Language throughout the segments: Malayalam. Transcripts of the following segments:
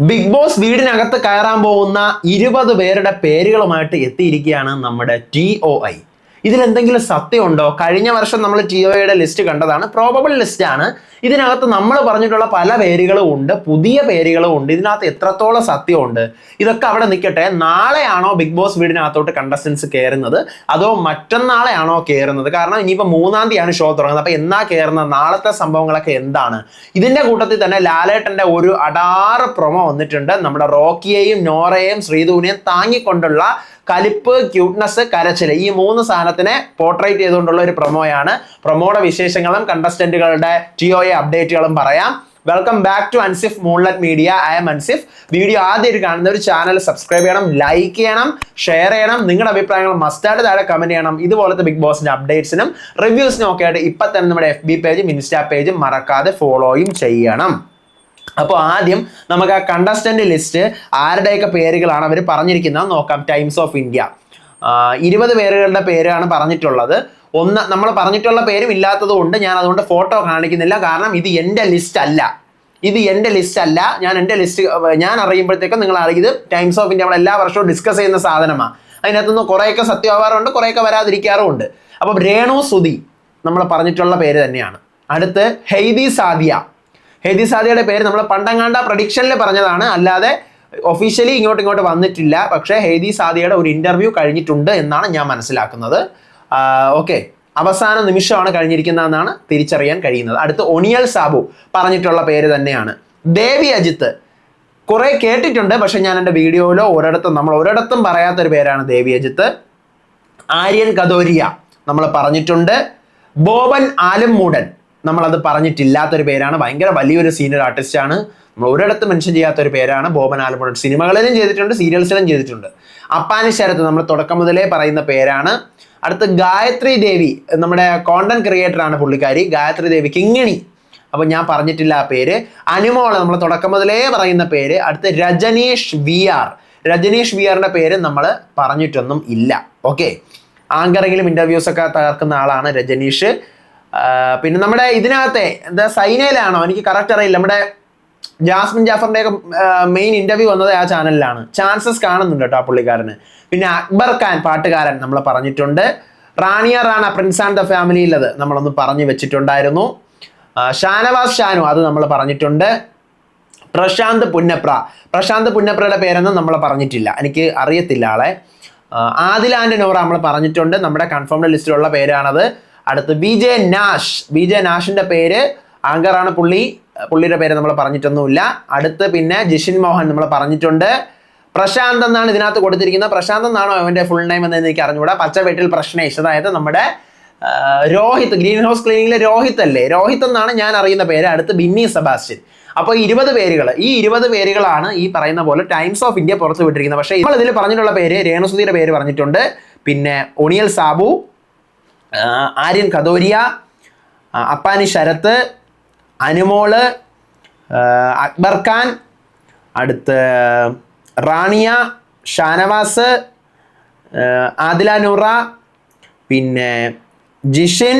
ബിഗ് ബോസ് വീടിനകത്ത് കയറാൻ പോകുന്ന 20 പേരുടെ പേരുകളുമായിട്ട് എത്തിയിരിക്കുകയാണ് നമ്മുടെ TOI. ഇതിലെന്തെങ്കിലും സത്യമുണ്ടോ? കഴിഞ്ഞ വർഷം നമ്മൾ TOIയുടെ ലിസ്റ്റ് കണ്ടതാണ്, പ്രോബബിൾ ലിസ്റ്റ് ആണ്. ഇതിനകത്ത് നമ്മൾ പറഞ്ഞിട്ടുള്ള പല പേരുകളും ഉണ്ട്, പുതിയ പേരുകളും ഉണ്ട്. ഇതിനകത്ത് എത്രത്തോളം സത്യമുണ്ട് ഇതൊക്കെ അവിടെ നിൽക്കട്ടെ. നാളെയാണോ ബിഗ് ബോസ് വീടിനകത്തോട്ട് കണ്ടസ്റ്റൻസ് കയറുന്നത്, അതോ മറ്റന്നാളെയാണോ കയറുന്നത്? കാരണം ഇനിയിപ്പോൾ 3-ാം തീയതിയാണ് ഷോ തുടങ്ങുന്നത്. അപ്പോൾ എന്നാ കയറുന്നത്, നാളത്തെ സംഭവങ്ങളൊക്കെ എന്താണ്? ഇതിന്റെ കൂട്ടത്തിൽ തന്നെ ലാലേട്ടന്റെ ഒരു അടാറ് പ്രൊമോ വന്നിട്ടുണ്ട്. നമ്മുടെ റോക്കിയെയും നോറയെയും ശ്രീധുവിനെയും താങ്ങിക്കൊണ്ടുള്ള കലിപ്പ്, ക്യൂട്ട്നെസ്, കരച്ചിൽ, ഈ 3 സാധനത്തിനെ പോർട്രേറ്റ് ചെയ്തുകൊണ്ടുള്ള ഒരു പ്രൊമോയാണ്. പ്രൊമോയുടെ വിശേഷങ്ങളും കണ്ടസ്റ്റന്റുകളുടെ TOI അപ്ഡേറ്റുകളും പറയാം. Welcome back to Ansif moonlight media. I'm Ansif. Video ആദ്യമായിട്ട് കാണുന്ന ഒരു ചാനൽ സബ്സ്ക്രൈബ് ചെയ്യണം, ലൈക്ക് ചെയ്യണം, ഷെയർ ചെയ്യണം. നിങ്ങളുടെ അഭിപ്രായങ്ങൾ മസ്റ്റായിട്ട് താഴെ കമന്റ് ചെയ്യണം. ഇതുപോലത്തെ ബിഗ് ബോസിന്റെ അപ്ഡേറ്റ്സിനും റിവ്യൂസിനും ഒക്കെ ആയിട്ട് ഇപ്പം തന്നെ നമ്മുടെ FB പേജും ഇൻസ്റ്റാ പേജും മറക്കാതെ ഫോളോയും ചെയ്യണം. അപ്പോൾ ആദ്യം നമുക്ക് ആ കണ്ടസ്റ്റന്റ് ലിസ്റ്റ് ആരുടെയൊക്കെ പേരുകളാണ് അവർ പറഞ്ഞിരിക്കുന്നത് നോക്കാം. ടൈംസ് ഓഫ് ഇന്ത്യ 20 പേരുകളുടെ പേരാണ് പറഞ്ഞിട്ടുള്ളത്. നമ്മൾ പറഞ്ഞിട്ടുള്ള പേരും ഇല്ലാത്തത് കൊണ്ട് ഞാൻ അതുകൊണ്ട് ഫോട്ടോ കാണിക്കുന്നില്ല. കാരണം ഇത് എൻ്റെ ലിസ്റ്റ് അല്ല. ഞാൻ അറിയുമ്പോഴത്തേക്കും നിങ്ങൾ അറിയത് ടൈംസ് ഓഫ് ഇന്ത്യ നമ്മൾ എല്ലാ വർഷവും ഡിസ്കസ് ചെയ്യുന്ന സാധനമാണ്. അതിനകത്തുനിന്ന് കുറേയൊക്കെ സത്യമാവാറുണ്ട്, കുറേയൊക്കെ വരാതിരിക്കാറുമുണ്ട്. അപ്പം രേണു സുധി നമ്മൾ പറഞ്ഞിട്ടുള്ള പേര് തന്നെയാണ്. അടുത്ത് ഹെയ്ദി സാദിയയുടെ പേര് നമ്മൾ പണ്ടങ്ങാണ്ട പ്രഡിക്ഷനിൽ പറഞ്ഞതാണ്, അല്ലാതെ ഒഫീഷ്യലി ഇങ്ങോട്ട് വന്നിട്ടില്ല. പക്ഷേ ഹെയ്ദി സാദിയയുടെ ഒരു ഇന്റർവ്യൂ കഴിഞ്ഞിട്ടുണ്ട് എന്നാണ് ഞാൻ മനസ്സിലാക്കുന്നത്. ഓക്കെ, അവസാന നിമിഷമാണ് കഴിഞ്ഞിരിക്കുന്നതെന്നാണ് തിരിച്ചറിയാൻ കഴിയുന്നത്. അടുത്ത് ഒനിയൽ സാബു പറഞ്ഞിട്ടുള്ള പേര് തന്നെയാണ്. ദേവി അജിത്ത് കുറെ കേട്ടിട്ടുണ്ട്, പക്ഷെ ഞാൻ എൻ്റെ വീഡിയോയിലോ ഒരിടത്തും പറയാത്തൊരു പേരാണ് ദേവി അജിത്ത്. ആര്യൻ കദോരിയ നമ്മൾ പറഞ്ഞിട്ടുണ്ട്. ബോബൻ ആലമ്മൂടൻ നമ്മളത് പറഞ്ഞിട്ടില്ലാത്തൊരു പേരാണ്. ഭയങ്കര വലിയൊരു സീനിയർ ആർട്ടിസ്റ്റാണ്. നമ്മൾ ഒരിടത്ത് മെൻഷൻ ചെയ്യാത്തൊരു പേരാണ് ബോബൻ ആലമ്മൂടൻ. സിനിമകളിലും ചെയ്തിട്ടുണ്ട്, സീരിയൽസിലും ചെയ്തിട്ടുണ്ട്. അപ്പാനി ശരത്ത് നമ്മൾ തുടക്കം മുതലേ പറയുന്ന പേരാണ്. അടുത്ത് ഗായത്രി ദേവി, നമ്മുടെ കോണ്ടന്റ് ക്രിയേറ്റർ ആണ് പുള്ളിക്കാരി. ഗായത്രി ദേവി കിങ്ങിണി, അപ്പോൾ ഞാൻ പറഞ്ഞിട്ടില്ല ആ പേര്. അനുമോള് നമ്മൾ തുടക്കം മുതലേ പറയുന്ന പേര്. അടുത്ത് രജനീഷ് വിആറിന്റെ പേര് നമ്മൾ പറഞ്ഞിട്ടൊന്നും ഇല്ല. ഓക്കെ, ആങ്കറിങ്ങിലും ഇന്റർവ്യൂസ് ഒക്കെ തകർക്കുന്ന ആളാണ് രജനീഷ്. പിന്നെ നമ്മുടെ ഇതിനകത്തെ സൈനയിലാണോ എനിക്ക് കറക്റ്റ് അറിയില്ല, നമ്മുടെ ജാസ്മിൻ ജാഫറിന്റെ ഒക്കെ മെയിൻ ഇന്റർവ്യൂ വന്നത് ആ ചാനലിലാണ്. ചാൻസസ് കാണുന്നുണ്ട് കേട്ടോ ആ പുള്ളിക്കാരന്. പിന്നെ അക്ബർ ഖാൻ പാട്ടുകാരൻ നമ്മൾ പറഞ്ഞിട്ടുണ്ട്. റാണ പ്രിൻസ് ആൻഡ് ദ ഫാമിലിയിലത് നമ്മളൊന്ന് പറഞ്ഞു വെച്ചിട്ടുണ്ടായിരുന്നു. ഷാനവാസ് ഷാനു അത് നമ്മൾ പറഞ്ഞിട്ടുണ്ട്. പ്രശാന്ത് പുന്നപ്രയുടെ പേരൊന്നും നമ്മൾ പറഞ്ഞിട്ടില്ല, എനിക്ക് അറിയത്തില്ല ആളെ. ആദിൽ ആൻഡ് നോറ നമ്മൾ പറഞ്ഞിട്ടുണ്ട്, നമ്മുടെ കൺഫേംഡ് ലിസ്റ്റിലുള്ള പേരാണത്. അടുത്ത് വിജയ് നാഷിന്റെ പേര് ആങ്കറാണ് പുള്ളിയുടെ പേര് നമ്മൾ പറഞ്ഞിട്ടൊന്നുമില്ല. അടുത്ത് പിന്നെ ജിഷിൻ മോഹൻ നമ്മൾ പറഞ്ഞിട്ടുണ്ട്. പ്രശാന്ത് എന്നാണ് ഇതിനകത്ത് കൊടുത്തിരിക്കുന്നത്. പ്രശാന്ത് എന്നാണോ അവന്റെ ഫുൾ നെയിം എന്ന് എനിക്ക് അറിഞ്ഞുകൂടാ. പച്ചവെട്ടിൽ പ്രശ്നേഷ്, അതായത് നമ്മുടെ രോഹിത്, ഗ്രീൻ ഹൗസ് ക്ലീനിങ്ങിലെ രോഹിത് എന്നാണ് ഞാൻ അറിയുന്ന പേര്. അടുത്ത് ബിന്നി സെബാസ്റ്റ്യൻ. അപ്പോൾ 20 പേരുകൾ, ഈ 20 പേരുകളാണ് ഈ പറയുന്ന പോലെ ടൈംസ് ഓഫ് ഇന്ത്യ പുറത്തു വിട്ടിരിക്കുന്നത്. പക്ഷേ നമ്മൾ ഇതിൽ പറഞ്ഞിട്ടുള്ള പേര് രേണുസുധിയുടെ പേര് പറഞ്ഞിട്ടുണ്ട്. പിന്നെ ഒണിയൽ സാബു, ആര്യൻ കദോരിയ, അപ്പാനി ശരത്ത്, അനുമോള്, അക്ബർ ഖാൻ, അടുത്ത് റാണിയ, ഷാനവാസ്, ആദില നൂറ, പിന്നെ ജിഷിൻ,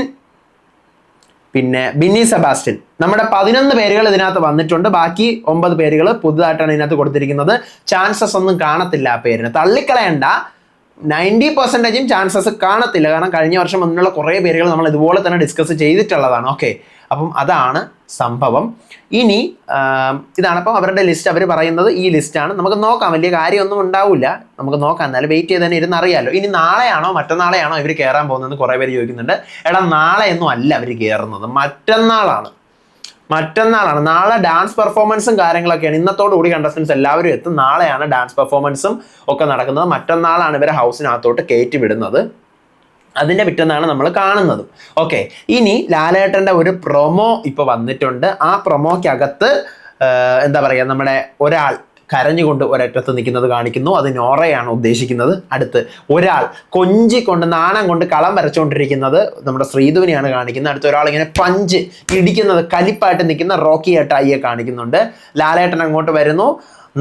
പിന്നെ ബിന്നി സെബാസ്റ്റ്യൻ. നമ്മുടെ 11 പേരുകൾ ഇതിനകത്ത് വന്നിട്ടുണ്ട്. ബാക്കി 9 പേരുകൾ പുതുതായിട്ടാണ് ഇതിനകത്ത് കൊടുത്തിരിക്കുന്നത്. ചാൻസസ് ഒന്നും കാണത്തില്ല ആ പേരിന്, തള്ളിക്കളയണ്ട. 90% ചാൻസസ് കാണത്തില്ല. കാരണം കഴിഞ്ഞ വർഷം വന്നുള്ള കുറേ പേരുകൾ നമ്മൾ ഇതുപോലെ തന്നെ ഡിസ്കസ് ചെയ്തിട്ടുള്ളതാണ്. ഓക്കെ, അപ്പം അതാണ് സംഭവം. ഇനി ഇതാണിപ്പം അവരുടെ ലിസ്റ്റ്. അവർ പറയുന്നത് ഈ ലിസ്റ്റാണ്. നമുക്ക് നോക്കാം, വലിയ കാര്യമൊന്നും ഉണ്ടാവില്ല, നമുക്ക് നോക്കാം. എന്നാലും വെയിറ്റ് ചെയ്ത് തന്നെ ഇരുന്ന് അറിയാമല്ലോ. ഇനി നാളെയാണോ മറ്റന്നാളെയാണോ ഇവർ കയറാൻ പോകുന്നതെന്ന് കുറേ പേര് ചോദിക്കുന്നുണ്ട്. എടാ, നാളെയൊന്നും അല്ല അവർ കയറുന്നത്, മറ്റന്നാളാണ്. നാളെ ഡാൻസ് പെർഫോമൻസും കാര്യങ്ങളൊക്കെയാണ്. ഇന്നത്തോടുകൂടി കണ്ടസ്റ്റൻസ് എല്ലാവരും എത്തും. നാളെയാണ് ഡാൻസ് പെർഫോമൻസും ഒക്കെ നടക്കുന്നത്. മറ്റന്നാളാണ് ഇവരെ ഹൗസിനകത്തോട്ട് കയറ്റി വിടുന്നത്. അതിൻ്റെ പിറ്റന്നാണ് നമ്മൾ കാണുന്നത്. ഓക്കെ, ഇനി ലാലേട്ടൻ്റെ ഒരു പ്രൊമോ ഇപ്പോൾ വന്നിട്ടുണ്ട്. ആ പ്രൊമോക്കകത്ത് എന്താ പറയുക, നമ്മുടെ ഒരാൾ കരഞ്ഞുകൊണ്ട് ഒരറ്റത്ത് നിൽക്കുന്നത് കാണിക്കുന്നു. അത് നോറയാണ് ഉദ്ദേശിക്കുന്നത്. അടുത്ത് ഒരാൾ കൊഞ്ചിക്കൊണ്ട് നാണം കൊണ്ട് കളം വരച്ചുകൊണ്ടിരിക്കുന്നത് നമ്മുടെ ശ്രീധുവിനെയാണ് കാണിക്കുന്നത്. അടുത്ത ഒരാൾ ഇങ്ങനെ പഞ്ച് ഇടിക്കുന്നത് കലിപ്പായിട്ട് നിൽക്കുന്ന റോക്കി ഏട്ടായിയെ കാണിക്കുന്നുണ്ട്. ലാലേട്ടൻ അങ്ങോട്ട് വരുന്നു.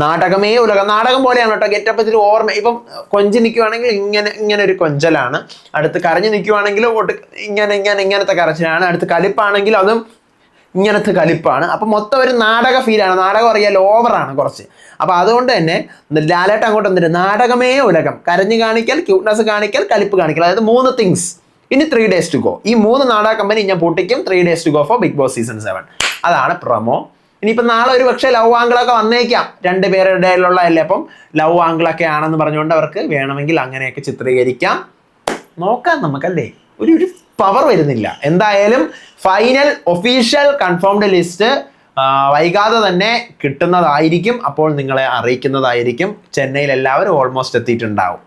നാടകമേ ഉലകം, നാടകം പോലെയാണ് കേട്ടോ. ഗെറ്റപ്പത്തിൽ ഓർമ്മ. ഇപ്പം കൊഞ്ചി നിൽക്കുവാണെങ്കിൽ ഇങ്ങനെ ഒരു കൊഞ്ചലാണ്. അടുത്ത് കരഞ്ഞു നിൽക്കുവാണെങ്കിൽ ഇങ്ങനത്തെ കരച്ചിലാണ്. അടുത്ത് കലിപ്പാണെങ്കിൽ അതും ഇങ്ങനത്തെ കലിപ്പാണ്. അപ്പം മൊത്തം ഒരു നാടക ഫീലാണ്, നാടകം അറിയാൽ ഓവറാണ് കുറച്ച്. അപ്പം അതുകൊണ്ട് തന്നെ ലാലേട്ടൻ അങ്ങോട്ട് വന്നിട്ട് നാടകമേ ഉലകം, കരഞ്ഞു കാണിക്കൽ, ക്യൂട്ട്നെസ് കാണിക്കൽ, കലിപ്പ് കാണിക്കൽ, അതായത് 3 തിങ്സ്. ഇനി 3 days to go. ഈ 3 നാടക കമ്പനി ഞാൻ പൊട്ടിക്കും. 3 days to go for Bigg Boss season 7. അതാണ് പ്രൊമോ. ഇനിയിപ്പോൾ നാളെ ഒരു പക്ഷേ ലവ് ആംഗിളൊക്കെ വന്നേക്കാം, 2 പേരുടെ ഇടയിലുള്ള അല്ലേ, അപ്പം ലവ് ആംഗിളൊക്കെ ആണെന്ന് പറഞ്ഞുകൊണ്ട് അവർക്ക് വേണമെങ്കിൽ അങ്ങനെയൊക്കെ ചിത്രീകരിക്കാം. നോക്കാം നമുക്കല്ലേ, ഒരു പവർ വരുന്നില്ല. എന്തായാലും ഫൈനൽ ഒഫീഷ്യൽ കൺഫേംഡ് ലിസ്റ്റ് വൈകാതെ തന്നെ കിട്ടുന്നതായിരിക്കും. അപ്പോൾ നിങ്ങളെ അറിയിക്കുന്നതായിരിക്കും. ചെന്നൈയിൽ എല്ലാവരും ഓൾമോസ്റ്റ് എത്തിയിട്ടുണ്ടാവും,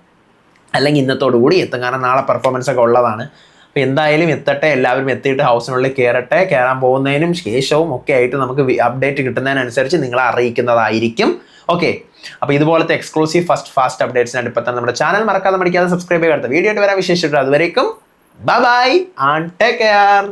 അല്ലെങ്കിൽ ഇന്നത്തോടു കൂടി എത്തും, കാരണം നാളെ പെർഫോമൻസ് ഒക്കെ ഉള്ളതാണ്. അപ്പോൾ എന്തായാലും എത്തട്ടെ, എല്ലാവരും എത്തിയിട്ട് ഹൗസിനുള്ളിൽ കയറട്ടെ. കയറാൻ പോകുന്നതിനും ശേഷവും ഒക്കെ ആയിട്ട് നമുക്ക് അപ്ഡേറ്റ് കിട്ടുന്നതിനനുസരിച്ച് നിങ്ങളെ അറിയിക്കുന്നതായിരിക്കും. ഓക്കെ, അപ്പോൾ ഇതുപോലത്തെ എക്സ്ക്ലൂസീവ് ഫാസ്റ്റ് അപ്ഡേറ്റ്സിനായിട്ട് ഇപ്പം തന്നെ നമ്മുടെ ചാനൽ മറക്കാതെ മടിക്കാതെ സബ്സ്ക്രൈബ് ചെയ്യാത്ത വീഡിയോ ആയിട്ട് വരാൻ വിശേഷിച്ചിട്ട് അതുവരേക്കും bye bye and take care.